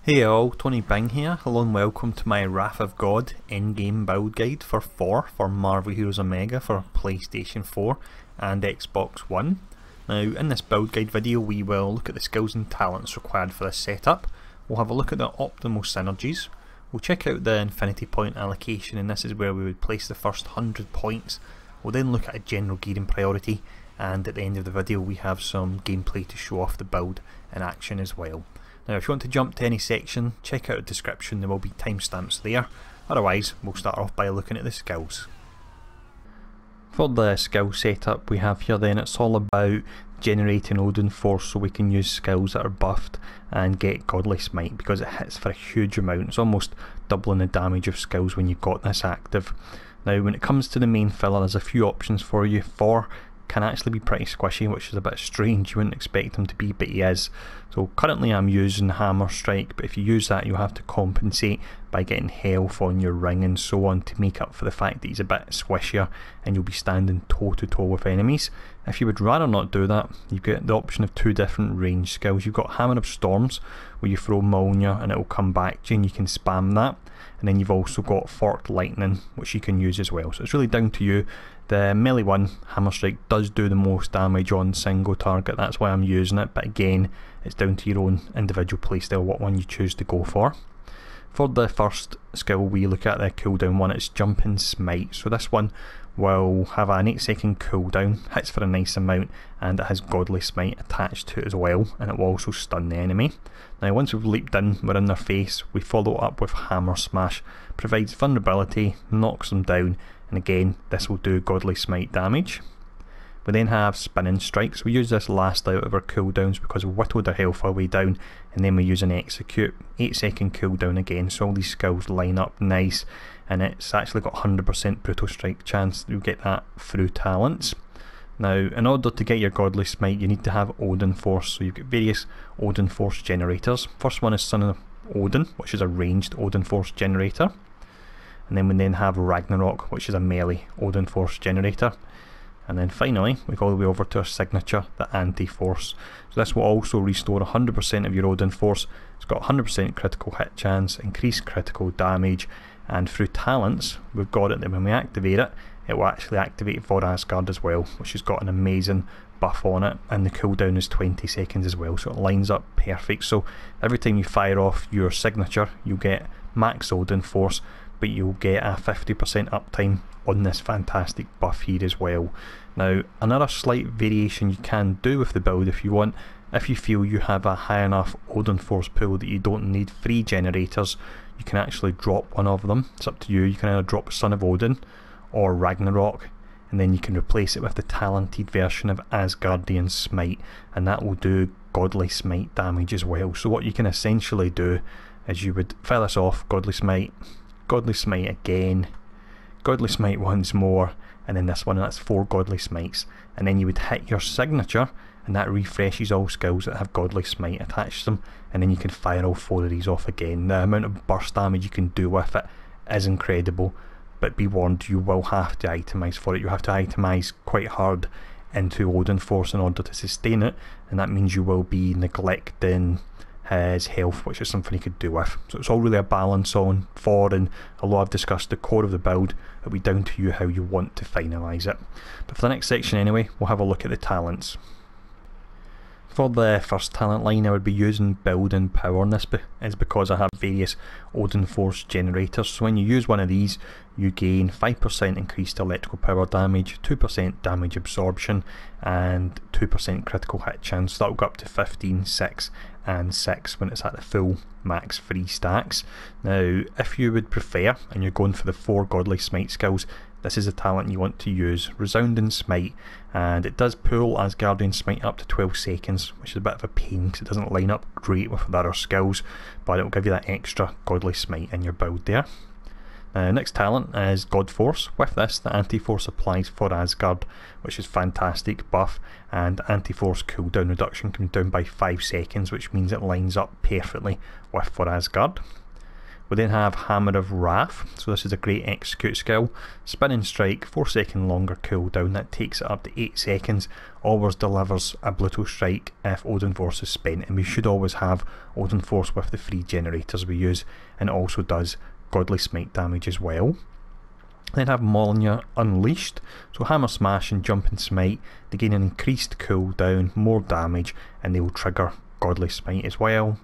Hey all, Tony Bing here. Hello and welcome to my Wrath of God in-game build guide for Thor for Marvel Heroes Omega for PlayStation 4 and Xbox One. Now in this build guide video we will look at the skills and talents required for this setup. We'll have a look at the optimal synergies. We'll check out the infinity point allocation, and this is where we would place the first 100 points. We'll then look at a general gearing priority, and at the end of the video we have some gameplay to show off the build in action as well. Now if you want to jump to any section, check out the description, there will be timestamps there. Otherwise we'll start off by looking at the skills. For the skill setup we have here then, it's all about generating Odin Force so we can use skills that are buffed and get Godly Smite, because it hits for a huge amount. It's almost doubling the damage of skills when you've got this active. Now when it comes to the main filler, there's a few options for you. Thor can actually be pretty squishy, which is a bit strange. You wouldn't expect him to be, but he is. So currently I'm using Hammer Strike, but if you use that you'll have to compensate by getting health on your ring and so on to make up for the fact that he's a bit squishier and you'll be standing toe to toe with enemies. If you would rather not do that, you've got the option of two different range skills. You've got Hammer of Storms, where you throw Molnir and it will come back to you and you can spam that. And then you've also got Forked Lightning, which you can use as well. So it's really down to you. The melee one, Hammer Strike, does do the most damage on single target, that's why I'm using it, but again it's down to your own individual playstyle what one you choose to go for. For the first skill we look at, the cooldown one, it's Jumping Smite. So this one will have an 8-second cooldown, hits for a nice amount, and it has Godly Smite attached to it as well, and it will also stun the enemy. Now once we've leaped in, we're in their face, we follow up with Hammer Smash, provides vulnerability, knocks them down, and again this will do Godly Smite damage. We then have Spinning Strikes. We use this last out of our cooldowns because we've whittled our health all the way down, and then we use an Execute, 8-second cooldown again, so all these skills line up nice, and it's actually got 100% Brutal Strike chance. You'll get that through talents. Now in order to get your Godly Smite you need to have Odin Force, so you've got various Odin Force generators. First one is Son of Odin, which is a ranged Odin Force generator, and then we then have Ragnarok, which is a melee Odin Force generator. And then finally we go all the way over to our signature, the Anti-Force. So this will also restore 100% of your Odin Force. It's got 100% critical hit chance, increased critical damage, and through talents we've got it that when we activate it, it will actually activate for Asgard as well, which has got an amazing buff on it, and the cooldown is 20 seconds as well, so it lines up perfect. So every time you fire off your signature you'll get max Odin Force, but you'll get a 50% uptime on this fantastic buff here as well. Now another slight variation you can do with the build if you want, if you feel you have a high enough Odin Force pool that you don't need 3 generators, you can actually drop one of them. It's up to you. You can either drop Son of Odin or Ragnarok, and then you can replace it with the talented version of Asgardian Smite, and that will do Godly Smite damage as well. So what you can essentially do is you would fire this off, Godly Smite again, Godly Smite once more, and then this one, that's 4 Godly Smites, and then you would hit your signature and that refreshes all skills that have Godly Smite attached to them, and then you can fire all 4 of these off again. The amount of burst damage you can do with it is incredible, but be warned, you will have to itemise for it. You have to itemise quite hard into Odin Force in order to sustain it, and that means you will be neglecting his health, which is something he could do with. So it's all really a balance on Thor, and although I've discussed the core of the build, it'll be down to you how you want to finalise it. But for the next section anyway, we'll have a look at the talents. For the first talent line I would be using Build and Power, and this is because I have various Odin Force generators. So when you use one of these you gain 5% increased electrical power damage, 2% damage absorption, and 2% critical hit chance. So that will go up to 15, 6 and 6 when it's at the full max 3 stacks. Now if you would prefer and you're going for the 4 Godly Smite skills, this is a talent you want to use, Resounding Smite, and it does pull Asgardian Smite up to 12 seconds, which is a bit of a pain because it doesn't line up great with the other skills, but it will give you that extra Godly Smite in your build there. Next talent is God Force. With this, the Anti-Force applies for Asgard, which is fantastic buff, and Anti-Force cooldown reduction comes down by 5 seconds, which means it lines up perfectly with for Asgard. We then have Hammer of Wrath, so this is a great execute skill. Spinning Strike, 4-second longer cooldown, that takes it up to 8 seconds, always delivers a brutal strike if Odin Force is spent, and we should always have Odin Force with the 3 generators we use, and it also does Godly Smite damage as well. Then have Mjolnir Unleashed, so Hammer Smash and Jump and Smite, they gain an increased cooldown, more damage, and they will trigger Godly Smite as well.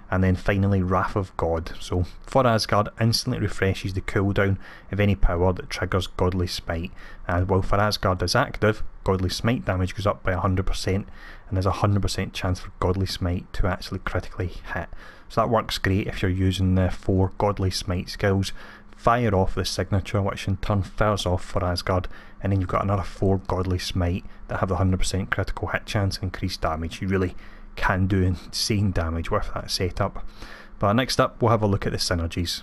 And then finally Wrath of God, so for Asgard instantly refreshes the cooldown of any power that triggers Godly Smite, and while for Asgard is active, Godly Smite damage goes up by 100%, and there's a 100% chance for Godly Smite to actually critically hit. So that works great if you're using the 4 Godly Smite skills. Fire off the signature, which in turn fires off for Asgard, and then you've got another 4 Godly Smite that have the 100% critical hit chance and increased damage. You really can do insane damage with that setup. But next up we'll have a look at the synergies.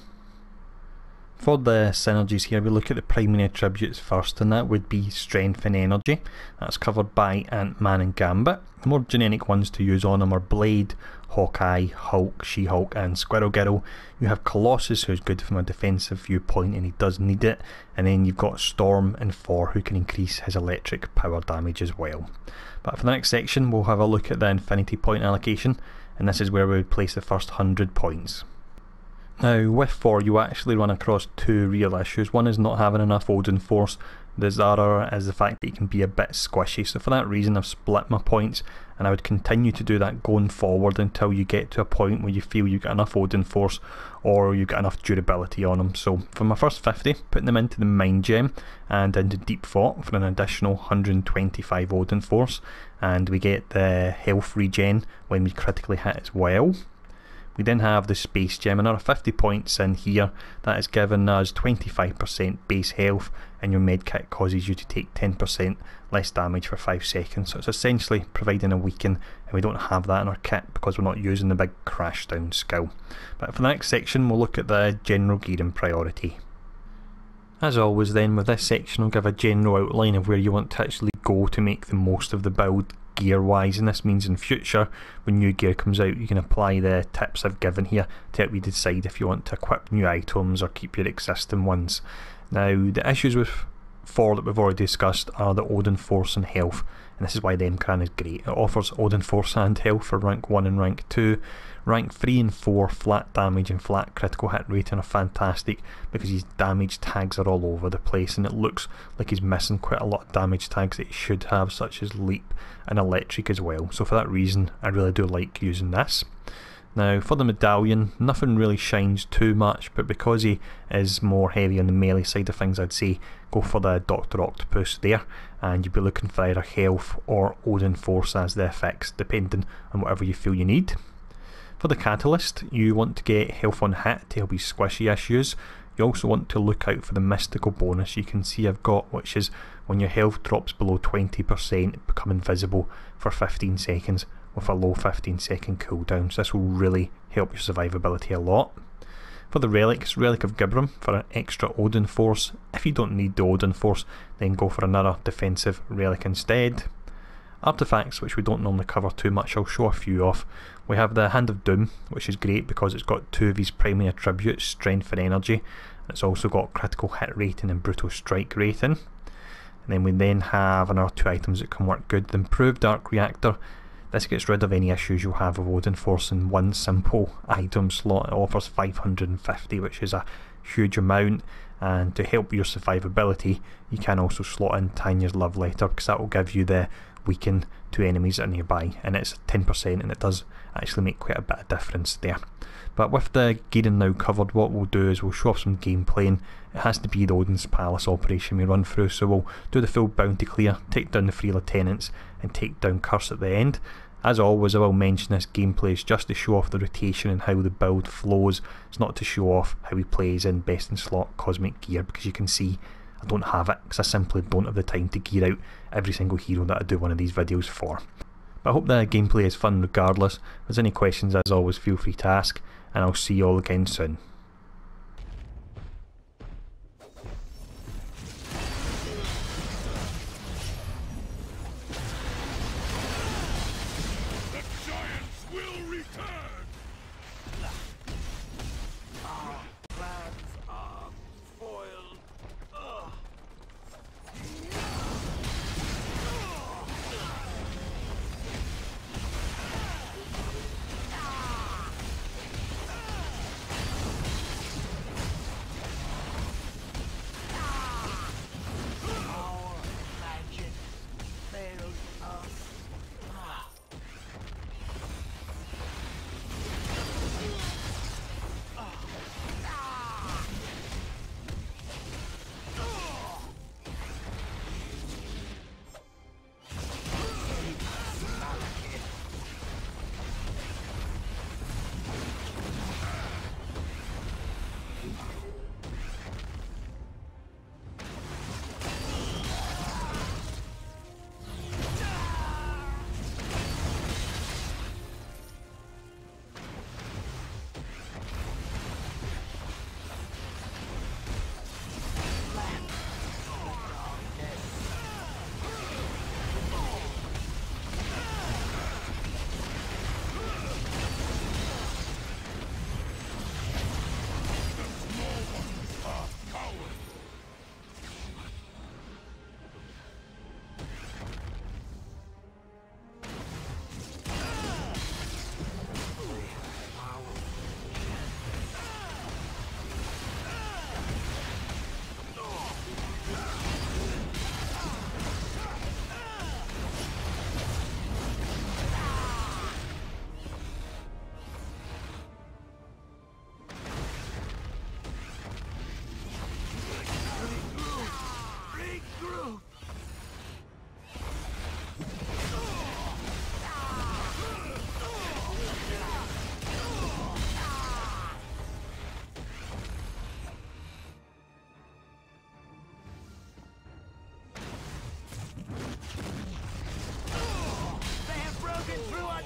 For the synergies here, we look at the primary attributes first, and that would be Strength and Energy. That's covered by Ant-Man and Gambit. The more generic ones to use on them are Blade, Hawkeye, Hulk, She-Hulk and Squirrel Girl. You have Colossus, who's good from a defensive viewpoint and he does need it, and then you've got Storm and Thor, who can increase his electric power damage as well. But for the next section we'll have a look at the Infinity Point allocation, and this is where we would place the first 100 points. Now with Thor you actually run across 2 real issues. One is not having enough Odin Force, the other is the fact that he can be a bit squishy, so for that reason I've split my points, and I would continue to do that going forward until you get to a point where you feel you get enough Odin Force or you get enough durability on them. So for my first 50, putting them into the Mind Gem and into Deep Thought for an additional 125 Odin Force, and we get the health regen when we critically hit as well. We then have the Space Gem, another 50 points in here. That is giving us 25% base health, and your medkit causes you to take 10% less damage for 5 seconds. So it's essentially providing a weaken, and we don't have that in our kit because we're not using the big crash down skill. But for the next section we'll look at the general gearing priority. As always then, with this section I'll give a general outline of where you want to actually go to make the most of the build gear wise, and this means in future when new gear comes out you can apply the tips I've given here to help you decide if you want to equip new items or keep your existing ones. Now the issues with Thor that we've already discussed are the Odin Force and health, and this is why the M-Cran is great. It offers Odin Force and health for rank 1 and rank 2. Rank 3 and 4 flat damage and flat critical hit rating are fantastic because his damage tags are all over the place, and it looks like he's missing quite a lot of damage tags that he should have, such as leap and electric as well. So for that reason I really do like using this. Now for the medallion, nothing really shines too much, but because he is more heavy on the melee side of things, I'd say go for the Dr. Octopus there, and you'd be looking for either health or Odin Force as the effects, depending on whatever you feel you need. For the Catalyst, you want to get health on hit to help with squishy issues. You also want to look out for the mystical bonus you can see I've got, which is when your health drops below 20%, become invisible for 15 seconds with a low 15-second cooldown, so this will really help your survivability a lot. For the relics, Relic of Gibram for an extra Odin Force. If you don't need the Odin Force, then go for another defensive relic instead. Artifacts, which we don't normally cover too much, I'll show a few off. We have the Hand of Doom, which is great because it's got 2 of his primary attributes, Strength and Energy. It's also got critical hit rating and brutal strike rating. And then we have another 2 items that can work good. The Improved Arc Reactor. This gets rid of any issues you'll have with Odin Force in one simple item slot. It offers 550, which is a huge amount, and to help your survivability you can also slot in Tanya's Love Letter because that will give you the weaken to enemies that are nearby, and it's 10% and it does actually make quite a bit of difference there. But with the gearing now covered, what we'll do is we'll show off some gameplay, and it has to be the Odin's Palace operation we run through, so we'll do the full bounty clear, take down the 3 lieutenants and take down Curse at the end. As always I will mention this gameplay is just to show off the rotation and how the build flows. It's not to show off how he plays in best in slot cosmic gear, because you can see I don't have it because I simply don't have the time to gear out every single hero that I do one of these videos for. But I hope the gameplay is fun regardless. If there's any questions, as always, feel free to ask, and I'll see you all again soon. The giants will return!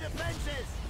defenses!